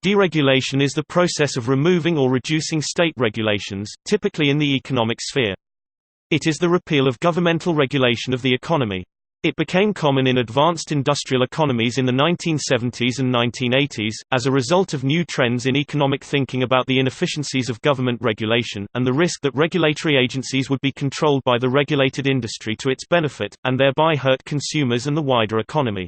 Deregulation is the process of removing or reducing state regulations, typically in the economic sphere. It is the repeal of governmental regulation of the economy. It became common in advanced industrial economies in the 1970s and 1980s, as a result of new trends in economic thinking about the inefficiencies of government regulation, and the risk that regulatory agencies would be controlled by the regulated industry to its benefit, and thereby hurt consumers and the wider economy.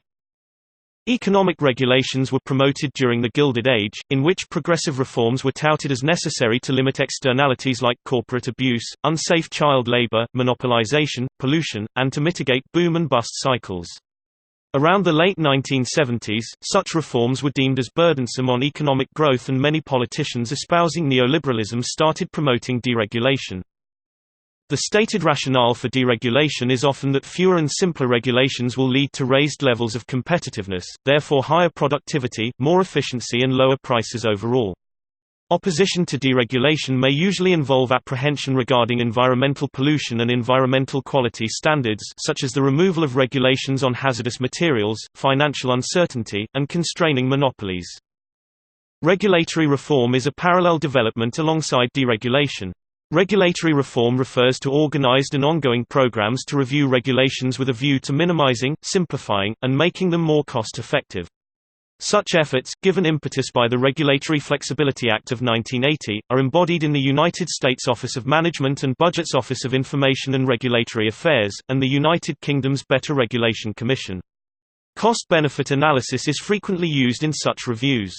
Economic regulations were promoted during the Gilded Age, in which progressive reforms were touted as necessary to limit externalities like corporate abuse, unsafe child labor, monopolization, pollution, and to mitigate boom and bust cycles. Around the late 1970s, such reforms were deemed as burdensome on economic growth, and many politicians espousing neoliberalism started promoting deregulation. The stated rationale for deregulation is often that fewer and simpler regulations will lead to raised levels of competitiveness, therefore higher productivity, more efficiency and lower prices overall. Opposition to deregulation may usually involve apprehension regarding environmental pollution and environmental quality standards, such as the removal of regulations on hazardous materials, financial uncertainty, and constraining monopolies. Regulatory reform is a parallel development alongside deregulation. Regulatory reform refers to organized and ongoing programs to review regulations with a view to minimizing, simplifying, and making them more cost-effective. Such efforts, given impetus by the Regulatory Flexibility Act of 1980, are embodied in the United States Office of Management and Budget's Office of Information and Regulatory Affairs, and the United Kingdom's Better Regulation Commission. Cost-benefit analysis is frequently used in such reviews.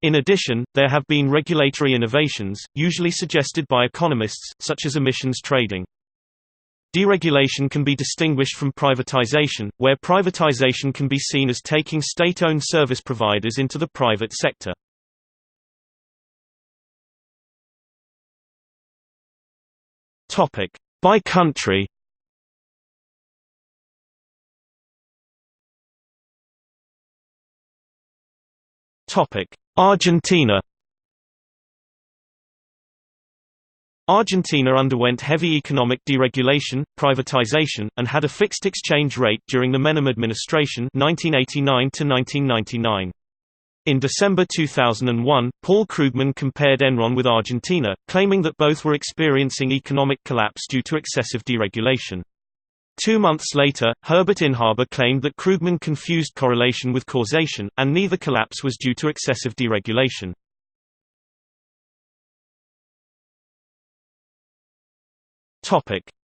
In addition, there have been regulatory innovations, usually suggested by economists, such as emissions trading. Deregulation can be distinguished from privatization, where privatization can be seen as taking state-owned service providers into the private sector. By country. Argentina. Argentina underwent heavy economic deregulation, privatization, and had a fixed exchange rate during the Menem administration 1989 to 1999. In December 2001, Paul Krugman compared Enron with Argentina, claiming that both were experiencing economic collapse due to excessive deregulation. 2 months later, Herbert Inhaber claimed that Krugman confused correlation with causation, and neither collapse was due to excessive deregulation.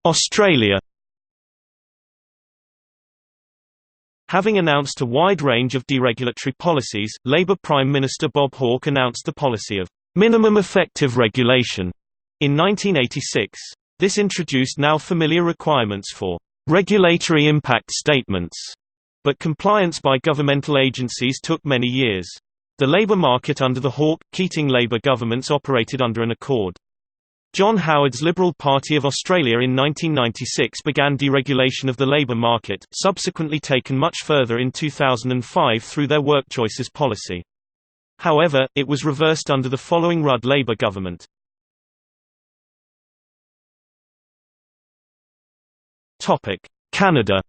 Australia. Having announced a wide range of deregulatory policies, Labor Prime Minister Bob Hawke announced the policy of minimum effective regulation in 1986. This introduced now familiar requirements for regulatory impact statements, but compliance by governmental agencies took many years. The labour market under the Hawke-Keating Labour governments operated under an accord. John Howard's Liberal Party of Australia in 1996 began deregulation of the labour market, subsequently taken much further in 2005 through their Work Choices policy. However, it was reversed under the following Rudd Labour government. Canada.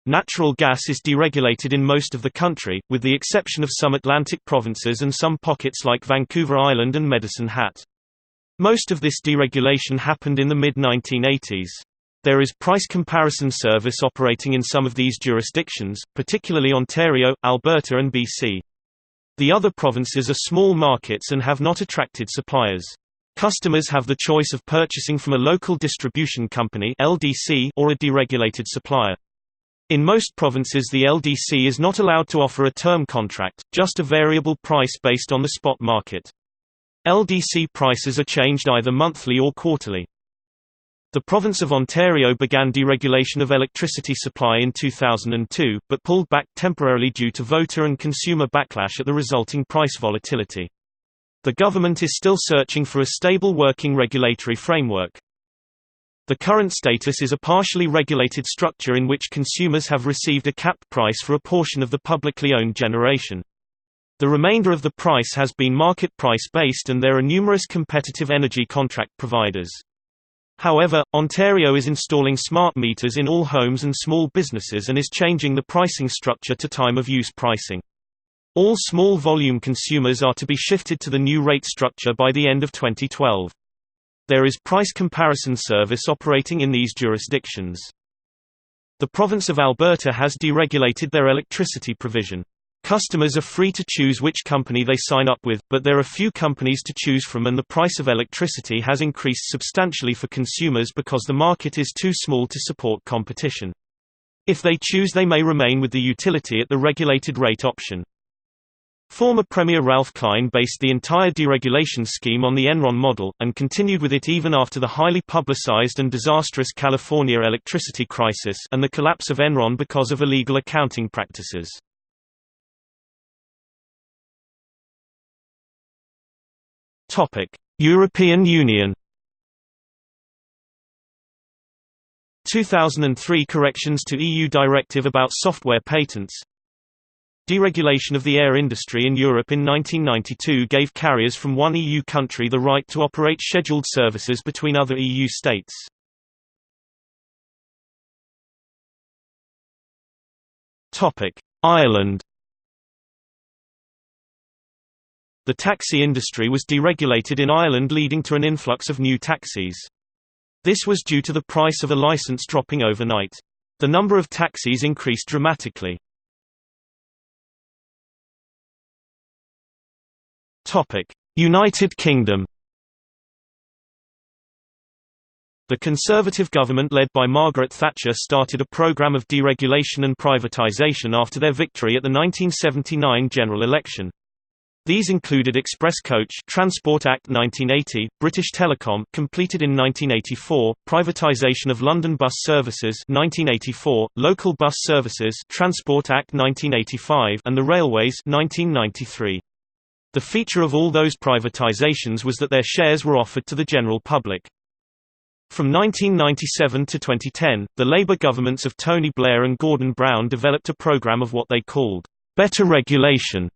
Natural gas is deregulated in most of the country, with the exception of some Atlantic provinces and some pockets like Vancouver Island and Medicine Hat. Most of this deregulation happened in the mid-1980s. There is price comparison service operating in some of these jurisdictions, particularly Ontario, Alberta and BC. The other provinces are small markets and have not attracted suppliers. Customers have the choice of purchasing from a local distribution company (LDC) or a deregulated supplier. In most provinces the LDC is not allowed to offer a term contract, just a variable price based on the spot market. LDC prices are changed either monthly or quarterly. The province of Ontario began deregulation of electricity supply in 2002, but pulled back temporarily due to voter and consumer backlash at the resulting price volatility. The government is still searching for a stable working regulatory framework. The current status is a partially regulated structure in which consumers have received a capped price for a portion of the publicly owned generation. The remainder of the price has been market price-based, and there are numerous competitive energy contract providers. However, Ontario is installing smart meters in all homes and small businesses and is changing the pricing structure to time-of-use pricing. All small volume consumers are to be shifted to the new rate structure by the end of 2012. There is price comparison service operating in these jurisdictions. The province of Alberta has deregulated their electricity provision. Customers are free to choose which company they sign up with, but there are few companies to choose from and the price of electricity has increased substantially for consumers because the market is too small to support competition. If they choose, they may remain with the utility at the regulated rate option. Former Premier Ralph Klein based the entire deregulation scheme on the Enron model, and continued with it even after the highly publicized and disastrous California electricity crisis and the collapse of Enron because of illegal accounting practices. European Union. 2003 corrections to EU directive about software patents. Deregulation of the air industry in Europe in 1992 gave carriers from one EU country the right to operate scheduled services between other EU states. Ireland. The taxi industry was deregulated in Ireland, leading to an influx of new taxis. This was due to the price of a license dropping overnight. The number of taxis increased dramatically. United Kingdom. The Conservative government led by Margaret Thatcher started a programme of deregulation and privatisation after their victory at the 1979 general election. These included Express Coach Transport Act 1980, British Telecom completed in 1984, privatisation of London bus services 1984, local bus services Transport Act 1985, and the railways 1993. The feature of all those privatizations was that their shares were offered to the general public. From 1997 to 2010, the Labour governments of Tony Blair and Gordon Brown developed a programme of what they called better regulation.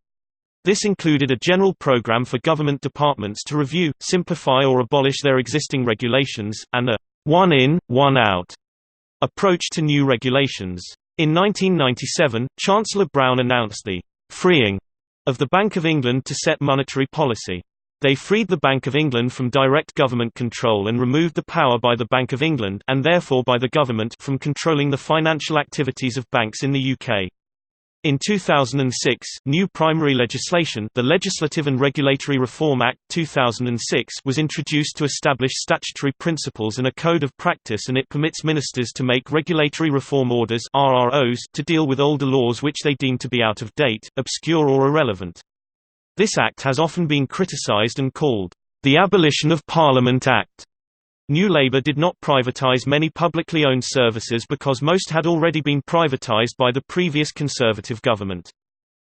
This included a general programme for government departments to review, simplify or abolish their existing regulations, and a one in, one out approach to new regulations. In 1997, Chancellor Brown announced the freeing of the Bank of England to set monetary policy. They freed the Bank of England from direct government control and removed the power by the Bank of England and therefore by the government from controlling the financial activities of banks in the UK. In 2006, new primary legislation, the Legislative and Regulatory Reform Act 2006, was introduced to establish statutory principles and a code of practice, and it permits ministers to make regulatory reform orders (RROs) to deal with older laws which they deem to be out of date, obscure or irrelevant. This act has often been criticised and called the Abolition of Parliament Act. New Labour did not privatise many publicly owned services because most had already been privatised by the previous Conservative government.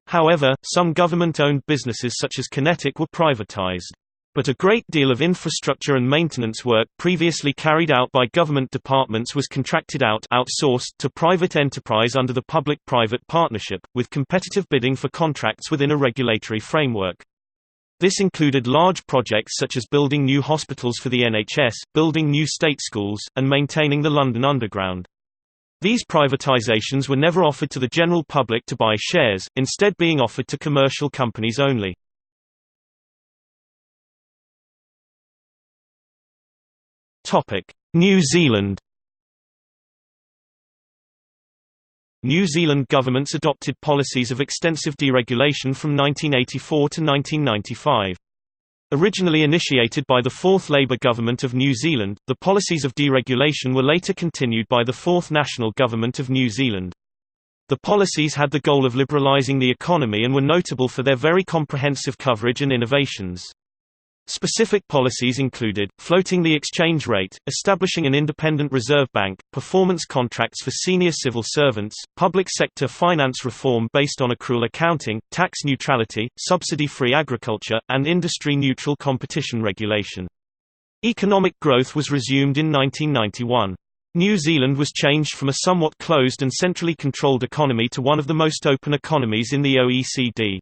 However, some government-owned businesses such as Kinetic were privatised. But a great deal of infrastructure and maintenance work previously carried out by government departments was contracted out outsourced to private enterprise under the public-private partnership, with competitive bidding for contracts within a regulatory framework. This included large projects such as building new hospitals for the NHS, building new state schools, and maintaining the London Underground. These privatisations were never offered to the general public to buy shares, instead being offered to commercial companies only. New Zealand. New Zealand governments adopted policies of extensive deregulation from 1984 to 1995. Originally initiated by the Fourth Labour Government of New Zealand, the policies of deregulation were later continued by the Fourth National Government of New Zealand. The policies had the goal of liberalising the economy and were notable for their very comprehensive coverage and innovations. Specific policies included, floating the exchange rate, establishing an independent reserve bank, performance contracts for senior civil servants, public sector finance reform based on accrual accounting, tax neutrality, subsidy-free agriculture, and industry-neutral competition regulation. Economic growth was resumed in 1991. New Zealand was changed from a somewhat closed and centrally controlled economy to one of the most open economies in the OECD.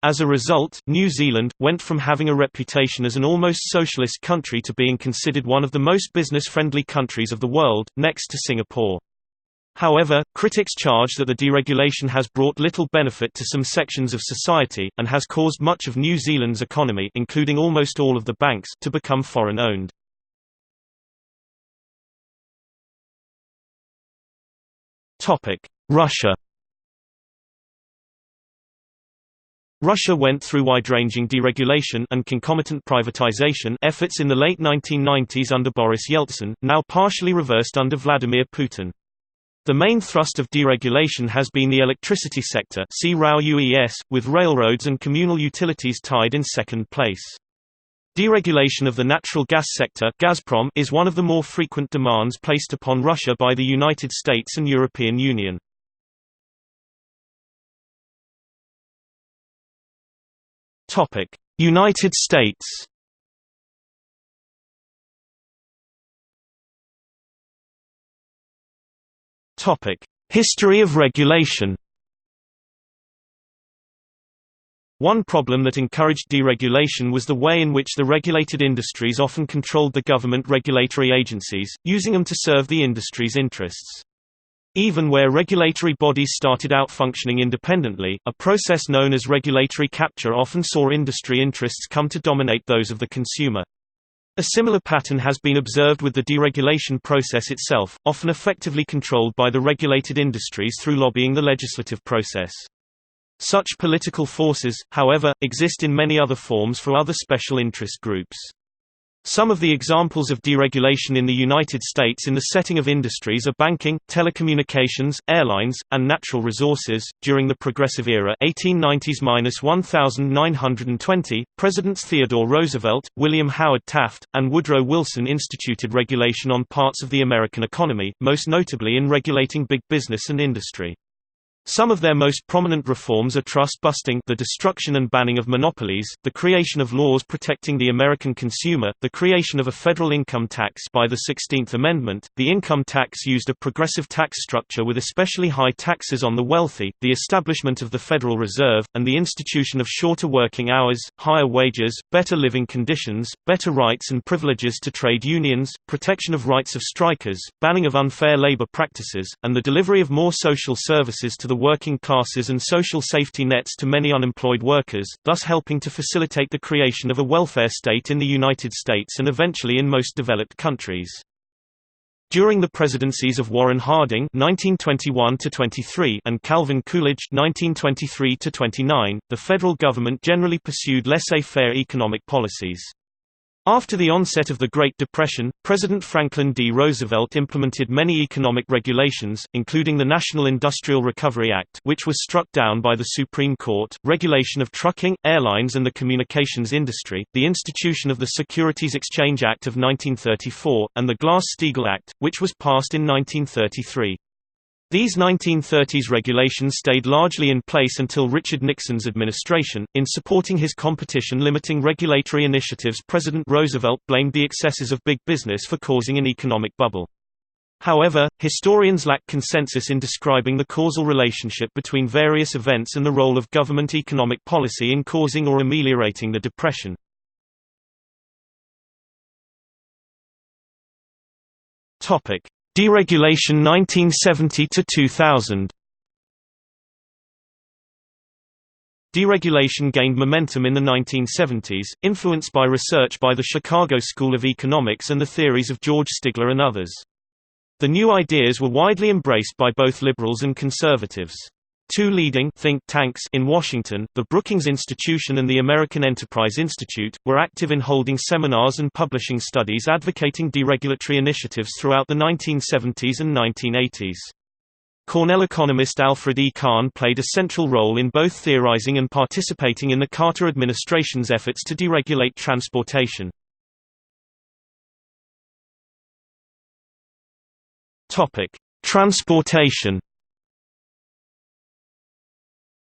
As a result, New Zealand went from having a reputation as an almost socialist country to being considered one of the most business-friendly countries of the world, next to Singapore. However, critics charge that the deregulation has brought little benefit to some sections of society, and has caused much of New Zealand's economy, including almost all of the banks, to become foreign-owned. Russia. Russia went through wide-ranging deregulation and concomitant privatization efforts in the late 1990s under Boris Yeltsin, now partially reversed under Vladimir Putin. The main thrust of deregulation has been the electricity sector, see RAO UES, with railroads and communal utilities tied in second place. Deregulation of the natural gas sector Gazprom is one of the more frequent demands placed upon Russia by the United States and European Union. United States. History of regulation. One problem that encouraged deregulation was the way in which the regulated industries often controlled the government regulatory agencies, using them to serve the industry's interests. Even where regulatory bodies started out functioning independently, a process known as regulatory capture often saw industry interests come to dominate those of the consumer. A similar pattern has been observed with the deregulation process itself, often effectively controlled by the regulated industries through lobbying the legislative process. Such political forces, however, exist in many other forms for other special interest groups. Some of the examples of deregulation in the United States in the setting of industries are banking, telecommunications, airlines, and natural resources. During the Progressive Era (1890s–1920), Presidents Theodore Roosevelt, William Howard Taft, and Woodrow Wilson instituted regulation on parts of the American economy, most notably in regulating big business and industry. Some of their most prominent reforms are trust busting, the destruction and banning of monopolies, the creation of laws protecting the American consumer, the creation of a federal income tax by the 16th Amendment. The income tax used a progressive tax structure with especially high taxes on the wealthy, the establishment of the Federal Reserve, and the institution of shorter working hours, higher wages, better living conditions, better rights and privileges to trade unions, protection of rights of strikers, banning of unfair labor practices, and the delivery of more social services to the working classes and social safety nets to many unemployed workers, thus helping to facilitate the creation of a welfare state in the United States and eventually in most developed countries. During the presidencies of Warren Harding (1921–23) and Calvin Coolidge (1923–29), the federal government generally pursued laissez-faire economic policies. After the onset of the Great Depression, President Franklin D. Roosevelt implemented many economic regulations, including the National Industrial Recovery Act, which was struck down by the Supreme Court, regulation of trucking, airlines and the communications industry, the institution of the Securities Exchange Act of 1934, and the Glass-Steagall Act, which was passed in 1933. These 1930s regulations stayed largely in place until Richard Nixon's administration. In supporting his competition-limiting regulatory initiatives, President Roosevelt blamed the excesses of big business for causing an economic bubble. However, historians lack consensus in describing the causal relationship between various events and the role of government economic policy in causing or ameliorating the Depression. Deregulation 1970–2000. Deregulation gained momentum in the 1970s, influenced by research by the Chicago School of Economics and the theories of George Stigler and others. The new ideas were widely embraced by both liberals and conservatives. Two leading think tanks in Washington, the Brookings Institution and the American Enterprise Institute, were active in holding seminars and publishing studies advocating deregulatory initiatives throughout the 1970s and 1980s. Cornell economist Alfred E. Kahn played a central role in both theorizing and participating in the Carter administration's efforts to deregulate transportation. Transportation.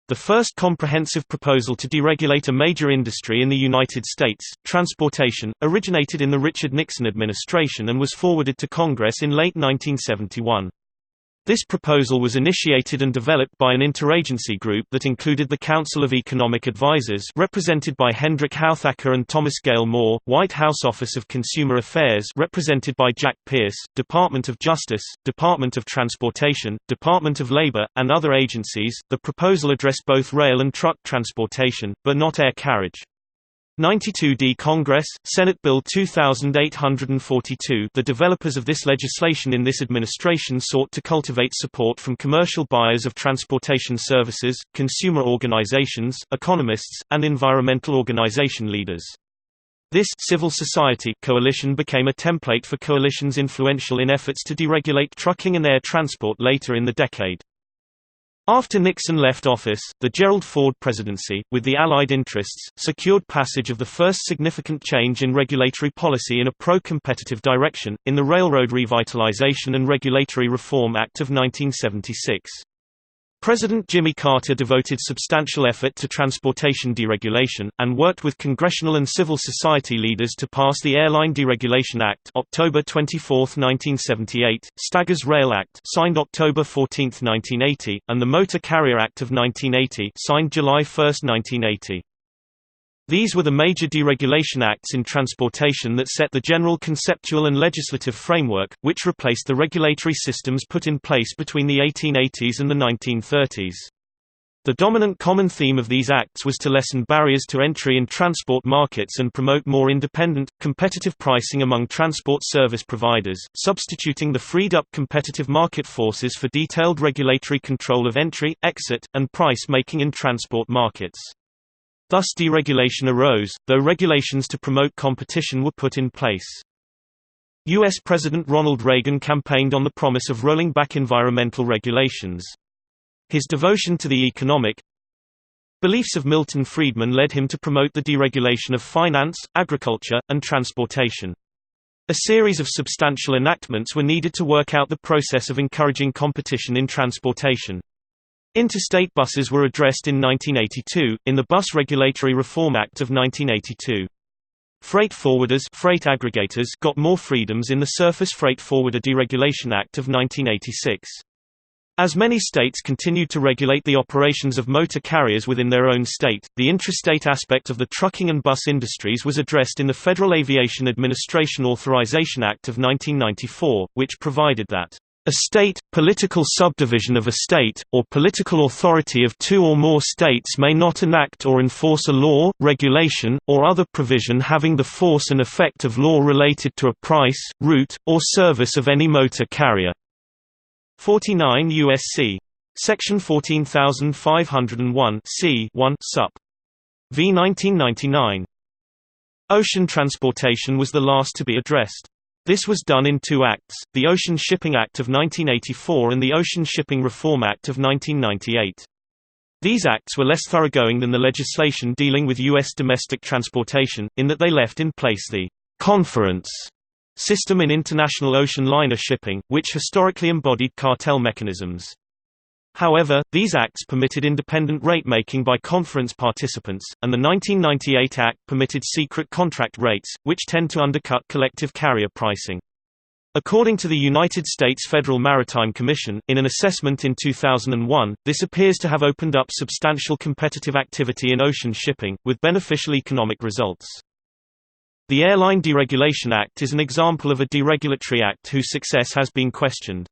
The first comprehensive proposal to deregulate a major industry in the United States, transportation, originated in the Richard Nixon administration and was forwarded to Congress in late 1971. This proposal was initiated and developed by an interagency group that included the Council of Economic Advisers represented by Hendrik Houthakker and Thomas Gale Moore, White House Office of Consumer Affairs represented by Jack Pierce, Department of Justice, Department of Transportation, Department of Labor, and other agencies. The proposal addressed both rail and truck transportation, but not air carriage. 92D Congress, Senate Bill 2842. The developers of this legislation in this administration sought to cultivate support from commercial buyers of transportation services, consumer organizations, economists, and environmental organization leaders. This civil society coalition became a template for coalitions influential in efforts to deregulate trucking and air transport later in the decade. After Nixon left office, the Gerald Ford presidency, with the Allied interests, secured passage of the first significant change in regulatory policy in a pro-competitive direction, in the Railroad Revitalization and Regulatory Reform Act of 1976. President Jimmy Carter devoted substantial effort to transportation deregulation, and worked with congressional and civil society leaders to pass the Airline Deregulation Act October 24, 1978, Staggers Rail Act signed October 14, 1980, and the Motor Carrier Act of 1980 signed July 1, 1980. These were the major deregulation acts in transportation that set the general conceptual and legislative framework, which replaced the regulatory systems put in place between the 1880s and the 1930s. The dominant common theme of these acts was to lessen barriers to entry in transport markets and promote more independent, competitive pricing among transport service providers, substituting the freed-up competitive market forces for detailed regulatory control of entry, exit, and price-making in transport markets. Thus deregulation arose, though regulations to promote competition were put in place. U.S. President Ronald Reagan campaigned on the promise of rolling back environmental regulations. His devotion to the economic beliefs of Milton Friedman led him to promote the deregulation of finance, agriculture, and transportation. A series of substantial enactments were needed to work out the process of encouraging competition in transportation. Interstate buses were addressed in 1982, in the Bus Regulatory Reform Act of 1982. Freight forwarders freight aggregators got more freedoms in the Surface Freight Forwarder Deregulation Act of 1986. As many states continued to regulate the operations of motor carriers within their own state, the intrastate aspect of the trucking and bus industries was addressed in the Federal Aviation Administration Authorization Act of 1994, which provided that a state, political subdivision of a state, or political authority of two or more states may not enact or enforce a law, regulation, or other provision having the force and effect of law related to a price, route, or service of any motor carrier. 49 U.S.C. Section 14501 c. 1 Sup. v. 1999. Ocean transportation was the last to be addressed. This was done in two acts, the Ocean Shipping Act of 1984 and the Ocean Shipping Reform Act of 1998. These acts were less thoroughgoing than the legislation dealing with U.S. domestic transportation, in that they left in place the conference system in international ocean liner shipping, which historically embodied cartel mechanisms. However, these acts permitted independent rate-making by conference participants, and the 1998 Act permitted secret contract rates, which tend to undercut collective carrier pricing. According to the United States Federal Maritime Commission, in an assessment in 2001, this appears to have opened up substantial competitive activity in ocean shipping, with beneficial economic results. The Airline Deregulation Act is an example of a deregulatory act whose success has been questioned.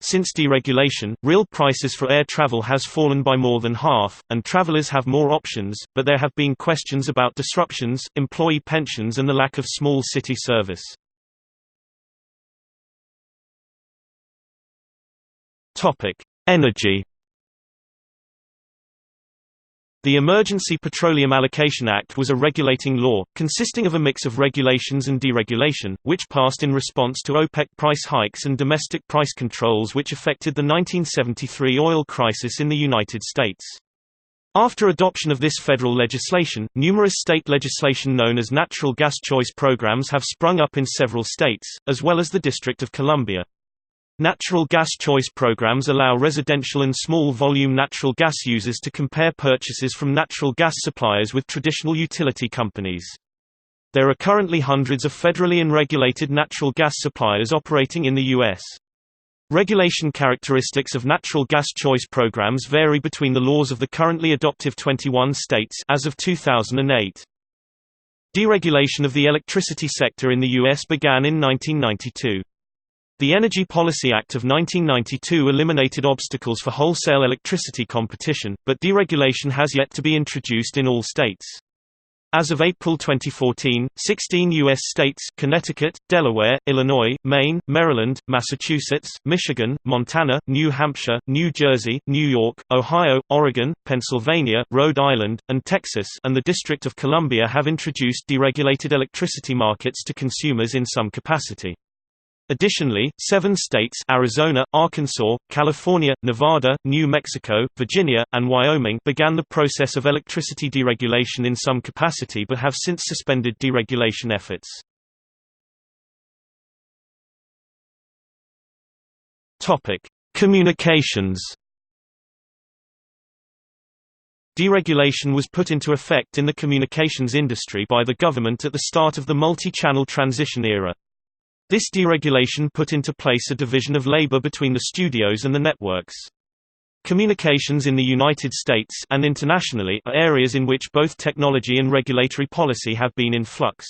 Since deregulation, real prices for air travel has fallen by more than half, and travelers have more options, but there have been questions about disruptions, employee pensions and the lack of small city service. Energy. The Emergency Petroleum Allocation Act was a regulating law, consisting of a mix of regulations and deregulation, which passed in response to OPEC price hikes and domestic price controls which affected the 1973 oil crisis in the United States. After adoption of this federal legislation, numerous state legislation known as natural gas choice programs have sprung up in several states, as well as the District of Columbia. Natural gas choice programs allow residential and small-volume natural gas users to compare purchases from natural gas suppliers with traditional utility companies. There are currently hundreds of federally and regulated natural gas suppliers operating in the U.S. Regulation characteristics of natural gas choice programs vary between the laws of the currently adoptive 21 states as of 2008. Deregulation of the electricity sector in the U.S. began in 1992. The Energy Policy Act of 1992 eliminated obstacles for wholesale electricity competition, but deregulation has yet to be introduced in all states. As of April 2014, 16 U.S. states Connecticut, Delaware, Illinois, Maine, Maryland, Massachusetts, Michigan, Montana, New Hampshire, New Jersey, New York, Ohio, Oregon, Pennsylvania, Rhode Island, and Texas and the District of Columbia have introduced deregulated electricity markets to consumers in some capacity. Additionally, 7 states Arizona, Arkansas, California, Nevada, New Mexico, Virginia, and Wyoming began the process of electricity deregulation in some capacity but have since suspended deregulation efforts. Communications. Deregulation was put into effect in the communications industry by the government at the start of the multi-channel transition era. This deregulation put into place a division of labor between the studios and the networks. Communications in the United States and internationally are areas in which both technology and regulatory policy have been in flux.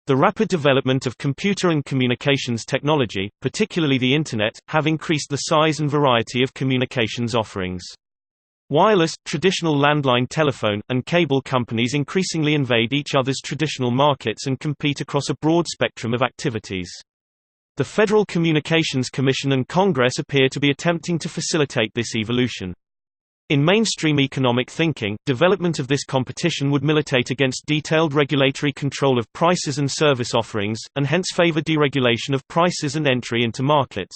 The rapid development of computer and communications technology, particularly the Internet, have increased the size and variety of communications offerings. Wireless, traditional landline telephone, and cable companies increasingly invade each other's traditional markets and compete across a broad spectrum of activities. The Federal Communications Commission and Congress appear to be attempting to facilitate this evolution. In mainstream economic thinking, development of this competition would militate against detailed regulatory control of prices and service offerings, and hence favor deregulation of prices and entry into markets.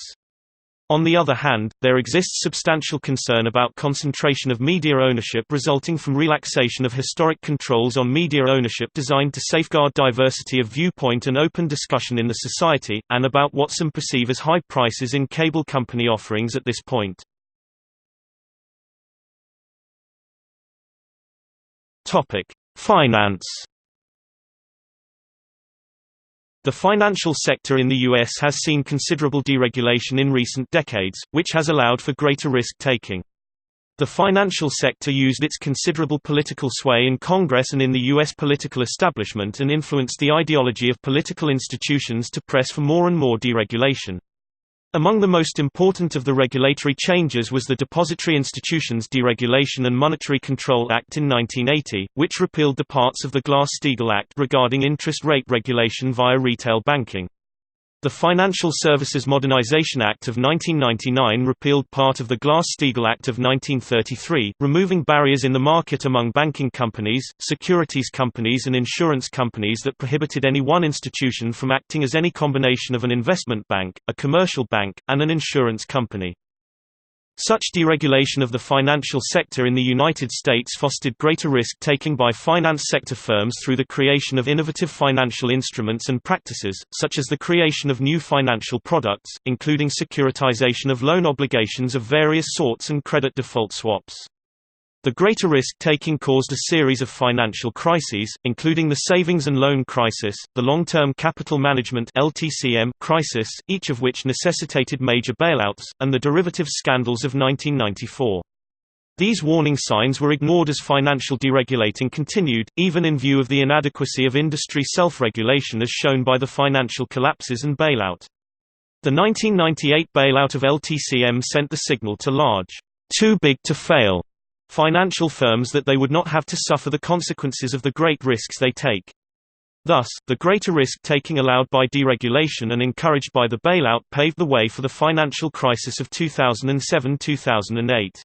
On the other hand, there exists substantial concern about concentration of media ownership resulting from relaxation of historic controls on media ownership designed to safeguard diversity of viewpoint and open discussion in the society, and about what some perceive as high prices in cable company offerings at this point. Finance. The financial sector in the U.S. has seen considerable deregulation in recent decades, which has allowed for greater risk-taking. The financial sector used its considerable political sway in Congress and in the U.S. political establishment and influenced the ideology of political institutions to press for more and more deregulation. Among the most important of the regulatory changes was the Depository Institutions Deregulation and Monetary Control Act in 1980, which repealed the parts of the Glass-Steagall Act regarding interest rate regulation via retail banking. The Financial Services Modernization Act of 1999 repealed part of the Glass-Steagall Act of 1933, removing barriers in the market among banking companies, securities companies and insurance companies that prohibited any one institution from acting as any combination of an investment bank, a commercial bank, and an insurance company. Such deregulation of the financial sector in the United States fostered greater risk-taking by finance sector firms through the creation of innovative financial instruments and practices, such as the creation of new financial products, including securitization of loan obligations of various sorts and credit default swaps. The greater risk-taking caused a series of financial crises, including the savings and loan crisis, the long-term capital management (LTCM) crisis, each of which necessitated major bailouts, and the derivatives scandals of 1994. These warning signs were ignored as financial deregulating continued, even in view of the inadequacy of industry self-regulation as shown by the financial collapses and bailout. The 1998 bailout of LTCM sent the signal to large, too big to fail financial firms that they would not have to suffer the consequences of the great risks they take. Thus, the greater risk-taking allowed by deregulation and encouraged by the bailout paved the way for the financial crisis of 2007–2008.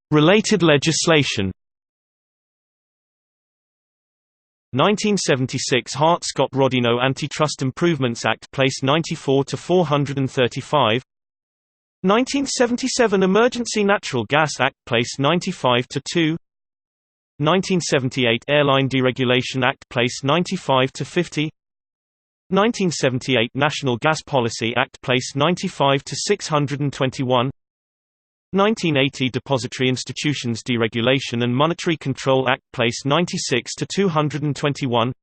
Related legislation. 1976 Hart-Scott-Rodino Antitrust Improvements Act placed 94 to 435. 1977 Emergency Natural Gas Act placed 95 to 2. 1978 Airline Deregulation Act placed 95 to 50. 1978 National Gas Policy Act placed 95 to 621. 1980 Depository Institutions Deregulation and Monetary Control Act placed 96 to 221.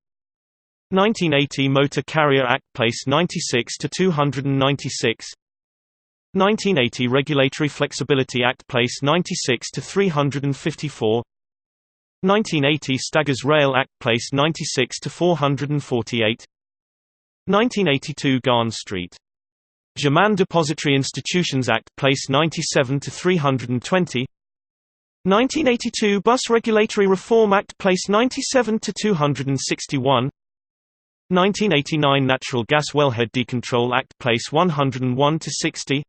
1980 Motor Carrier Act Place 96 to 296. 1980 Regulatory Flexibility Act Place 96 to 354. 1980 Staggers Rail Act Place 96 to 448. 1982 Garn Street. German Depository Institutions Act Place 97 to 320. 1982 Bus Regulatory Reform Act Place 97 to 261. 1989 Natural Gas Wellhead Decontrol Act Place 101 to 60.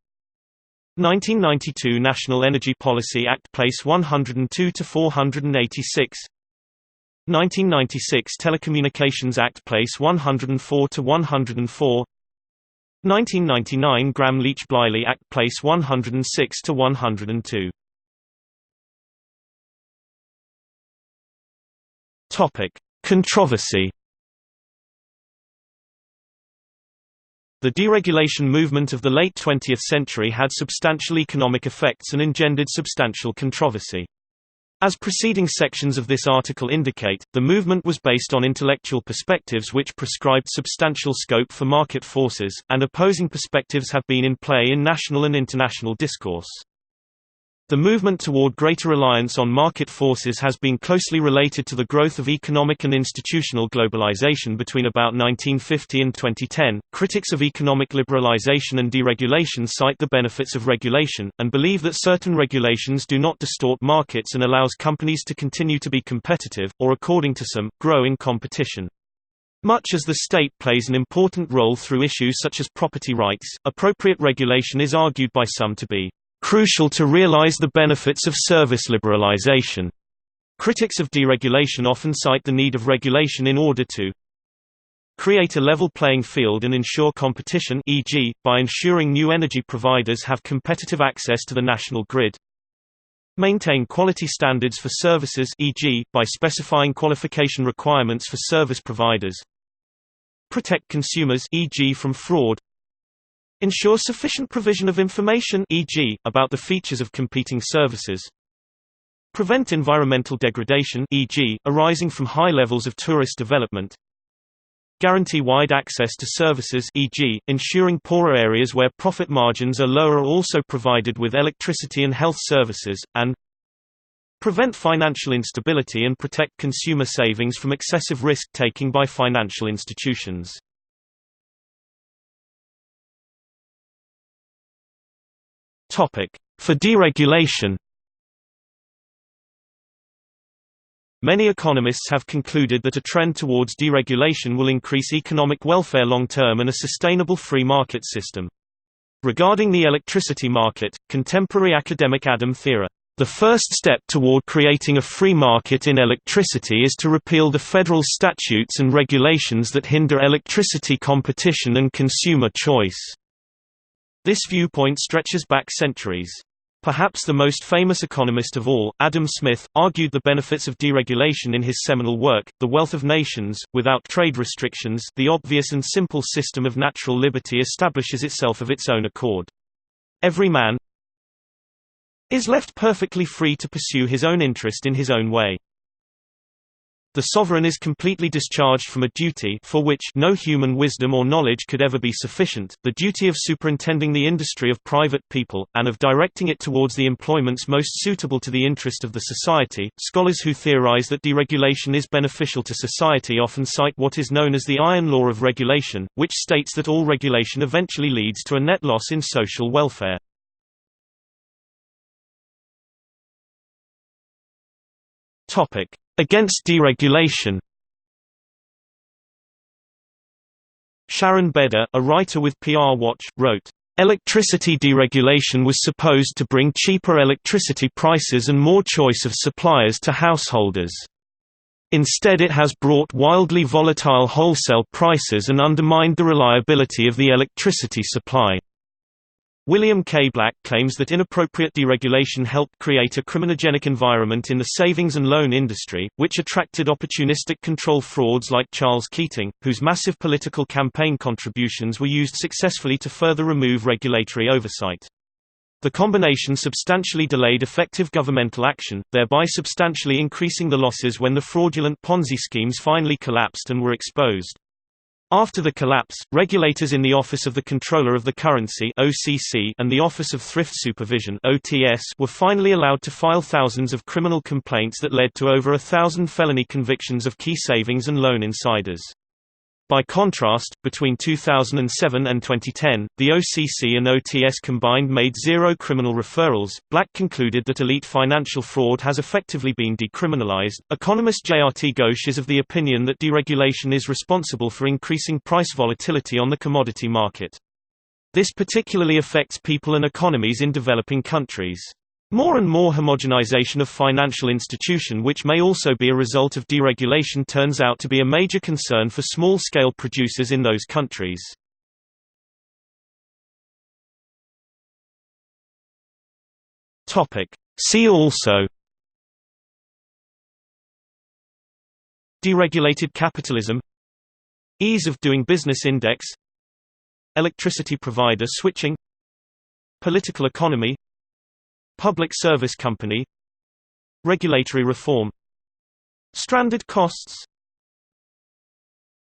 1992 National Energy Policy Act Place 102 to 486. 1996 Telecommunications Act Place 104 to 104. 1999 Gramm-Leach-Bliley Act Place 106 to 102. Topic: Controversy. The deregulation movement of the late 20th century had substantial economic effects and engendered substantial controversy. As preceding sections of this article indicate, the movement was based on intellectual perspectives which prescribed substantial scope for market forces, and opposing perspectives have been in play in national and international discourse. The movement toward greater reliance on market forces has been closely related to the growth of economic and institutional globalization between about 1950 and 2010. Critics of economic liberalization and deregulation cite the benefits of regulation, and believe that certain regulations do not distort markets and allows companies to continue to be competitive, or according to some, grow in competition. Much as the state plays an important role through issues such as property rights, appropriate regulation is argued by some to be crucial to realize the benefits of service liberalization. Critics of deregulation often cite the need of regulation in order to create a level playing field and ensure competition, e.g., by ensuring new energy providers have competitive access to the national grid, maintain quality standards for services, e.g., by specifying qualification requirements for service providers, protect consumers, e.g., from fraud, ensure sufficient provision of information, e.g., about the features of competing services, prevent environmental degradation, e.g., arising from high levels of tourist development, guarantee wide access to services, e.g., ensuring poorer areas where profit margins are lower are also provided with electricity and health services, and prevent financial instability and protect consumer savings from excessive risk-taking by financial institutions. For deregulation. Many economists have concluded that a trend towards deregulation will increase economic welfare long-term and a sustainable free market system. Regarding the electricity market, contemporary academic Adam Thierer, "The first step toward creating a free market in electricity is to repeal the federal statutes and regulations that hinder electricity competition and consumer choice." This viewpoint stretches back centuries. Perhaps the most famous economist of all, Adam Smith, argued the benefits of deregulation in his seminal work, The Wealth of Nations. Without trade restrictions, the obvious and simple system of natural liberty establishes itself of its own accord. Every man is left perfectly free to pursue his own interest in his own way. The sovereign is completely discharged from a duty for which no human wisdom or knowledge could ever be sufficient, the duty of superintending the industry of private people, and of directing it towards the employments most suitable to the interest of the society. Scholars who theorize that deregulation is beneficial to society often cite what is known as the iron law of regulation, which states that all regulation eventually leads to a net loss in social welfare. Against deregulation. Sharon Beder, a writer with PR Watch, wrote, "Electricity deregulation was supposed to bring cheaper electricity prices and more choice of suppliers to householders. Instead it has brought wildly volatile wholesale prices and undermined the reliability of the electricity supply." William K. Black claims that inappropriate deregulation helped create a criminogenic environment in the savings and loan industry, which attracted opportunistic control frauds like Charles Keating, whose massive political campaign contributions were used successfully to further remove regulatory oversight. The combination substantially delayed effective governmental action, thereby substantially increasing the losses when the fraudulent Ponzi schemes finally collapsed and were exposed. After the collapse, regulators in the Office of the Comptroller of the Currency (OCC) and the Office of Thrift Supervision (OTS) were finally allowed to file thousands of criminal complaints that led to over 1,000 felony convictions of key savings and loan insiders. By contrast, between 2007 and 2010, the OCC and OTS combined made 0 criminal referrals. Black concluded that elite financial fraud has effectively been decriminalized. Economist J.R.T. Ghosh is of the opinion that deregulation is responsible for increasing price volatility on the commodity market. This particularly affects people and economies in developing countries. More and more homogenization of financial institution, which may also be a result of deregulation, turns out to be a major concern for small-scale producers in those countries. See also: Deregulated capitalism, Ease of doing business index, Electricity provider switching, Political economy, Public service company, Regulatory reform, Stranded costs.